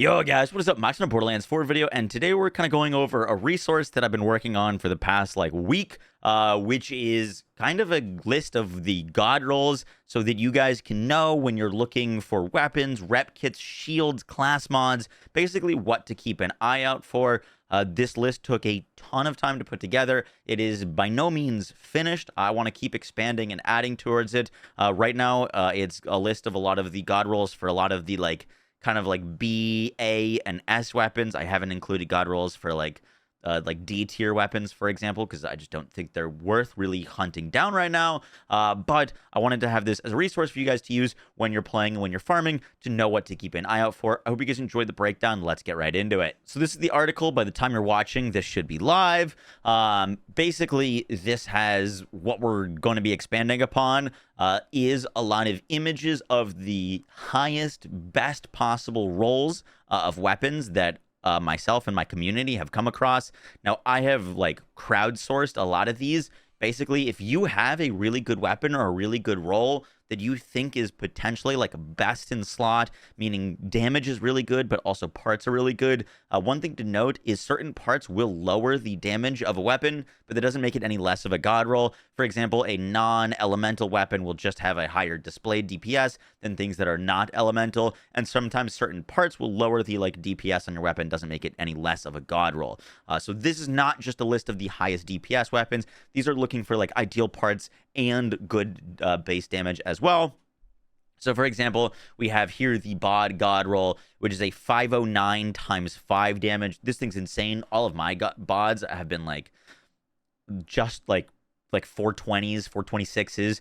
Yo guys, what is up? Max on a Borderlands 4 video, and today we're kind of going over a resource that I've been working on for the past week, which is kind of a list of the Godrolls, so that you guys can know when you're looking for weapons, rep kits, shields, class mods, basically what to keep an eye out for. This list took a ton of time to put together. It is by no means finished. I want to keep expanding and adding towards it. Right now, it's a list of a lot of the Godrolls for a lot of the kind of B, A, and S weapons. I haven't included Godrolls for D tier weapons, for example, because I just don't think they're worth really hunting down right now. But I wanted to have this as a resource for you guys to use when you're playing and when you're farming to know what to keep an eye out for. I hope you guys enjoyed the breakdown. Let's get right into it. So this is the article. By the time you're watching, this should be live. Basically, this has what we're going to be expanding upon. Is a lot of images of the highest, best possible rolls of weapons that myself and my community have come across. Now, I have crowdsourced a lot of these. Basically, if you have a really good weapon or a really good roll that you think is potentially best in slot, meaning damage is really good, but also parts are really good. One thing to note is certain parts will lower the damage of a weapon, but that doesn't make it any less of a god roll. For example, a non-elemental weapon will just have a higher displayed DPS than things that are not elemental, and sometimes certain parts will lower the DPS on your weapon. Doesn't make it any less of a god roll. So this is not just a list of the highest DPS weapons. These are looking for ideal parts and good base damage as well. So for example, we have here the bod Godroll, which is a 509 times 5 damage. This thing's insane. All of my bods have been just 420s, 426s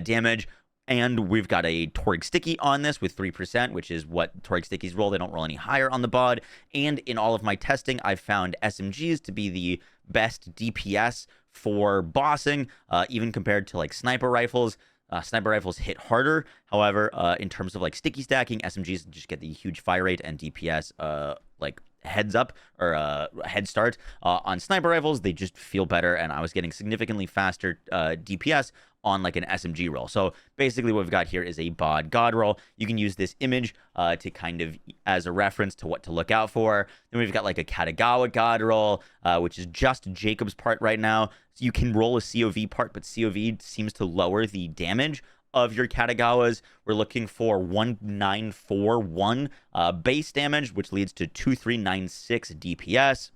damage. And we've got a Torg Sticky on this with 3%, which is what Torg Stickies roll. They don't roll any higher on the bod. And in all of my testing, I've found SMGs to be the best DPS for bossing, even compared to sniper rifles. Sniper rifles hit harder. However, in terms of sticky stacking, SMGs just get the huge fire rate and DPS heads up or head start on sniper rifles. They just feel better, and I was getting significantly faster DPS on an SMG roll. So basically what we've got here is a bod god roll. You can use this image to kind of as a reference to what to look out for. Then we've got a Katagawa god roll, which is just Jacob's part right now. So you can roll a COV part, but COV seems to lower the damage of your Katagawas. We're looking for 1941 base damage, which leads to 2396 DPS.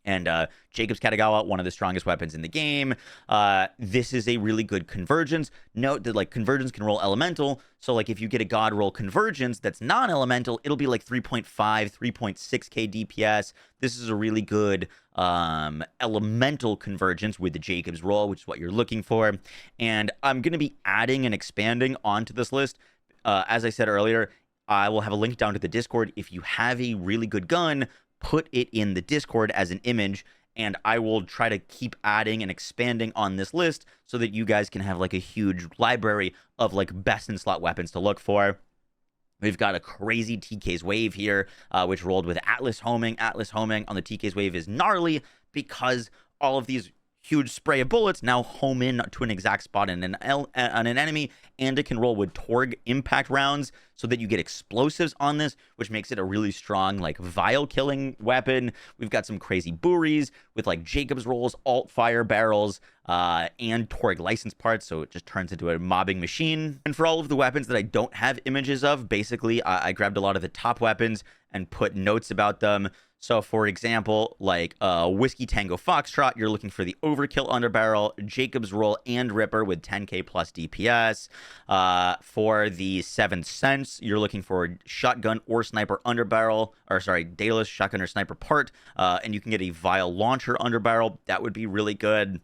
And Jacob's Katagawa, one of the strongest weapons in the game. This is a really good convergence. Note that convergence can roll elemental. So if you get a god roll convergence that's non-elemental, it'll be 3.5, 3.6k DPS. This is a really good elemental convergence with the Jacob's roll, which is what you're looking for. And I'm going to be adding and expanding onto this list. As I said earlier, I will have a link down to the Discord. If you have a really good gun, put it in the Discord as an image, and I will try to keep adding and expanding on this list so that you guys can have a huge library of best in slot weapons to look for. We've got a crazy TK's wave here, which rolled with Atlas homing. Atlas homing on the TK's wave is gnarly because all of these huge spray of bullets now home in to an exact spot on an enemy, and it can roll with Torg impact rounds so that you get explosives on this, which makes it a really strong vial killing weapon. We've got some crazy buris with Jacob's rolls, alt fire barrels, and Torg license parts, so it just turns into a mobbing machine. And for all of the weapons that I don't have images of, basically I grabbed a lot of the top weapons and put notes about them. So, for example, Whiskey Tango Foxtrot, you're looking for the Overkill Underbarrel, Jacob's Roll, and Ripper with 10k plus DPS. For the 7th Sense, you're looking for Shotgun or Sniper Underbarrel, Daedalus Shotgun or Sniper part, and you can get a Vial Launcher Underbarrel. That would be really good.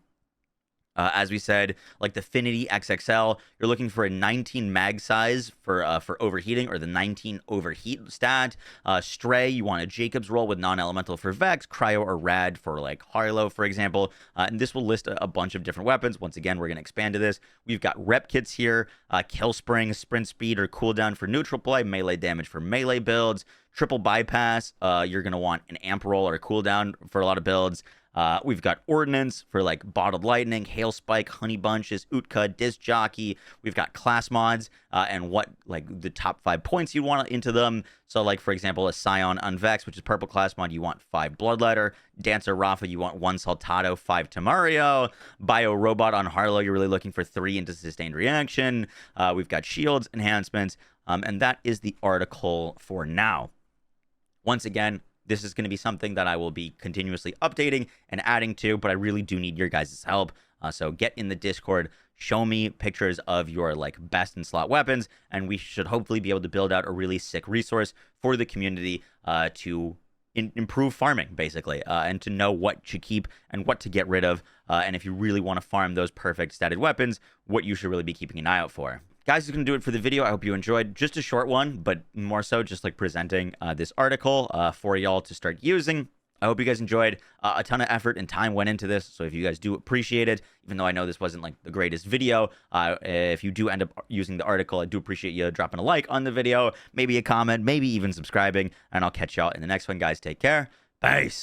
As we said, the Affinity XXL, you're looking for a 19 mag size for overheating, or the 19 overheat stat. Stray, you want a Jacob's roll with non-elemental for Vex, Cryo or Rad for Harlow, for example. And this will list a bunch of different weapons. Once again, we're going to expand to this. We've got rep kits here, Kill Spring, Sprint Speed or Cooldown for neutral play, melee damage for melee builds, triple bypass. You're going to want an amp roll or a cooldown for a lot of builds. We've got Ordnance for like Bottled Lightning, Hail Spike, Honey Bunches, Utka, Disc Jockey. We've got class mods and what like the top 5 points you want into them. So like for example, a Scion Unvex, which is purple class mod, you want 5 Bloodletter. Dancer Rafa, you want 1 Saltado, 5 Tamario. Bio Robot on Harlow, you're really looking for 3 into sustained reaction. We've got shields, enhancements, and that is the article for now. Once again, this is going to be something that I will be continuously updating and adding to, but I really do need your guys' help. So get in the Discord, show me pictures of your like best in slot weapons, and we should hopefully be able to build out a really sick resource for the community to improve farming, basically, and to know what to keep and what to get rid of. And if you really want to farm those perfect statted weapons, what you should really be keeping an eye out for. Guys, is going to do it for the video. I hope you enjoyed. Just a short one, but more so just like presenting this article for y'all to start using. I hope you guys enjoyed. A ton of effort and time went into this, so if you guys do appreciate it, even though I know this wasn't like the greatest video, if you do end up using the article, I do appreciate you dropping a like on the video, maybe a comment, maybe even subscribing, and I'll catch y'all in the next one, guys. Take care. Peace.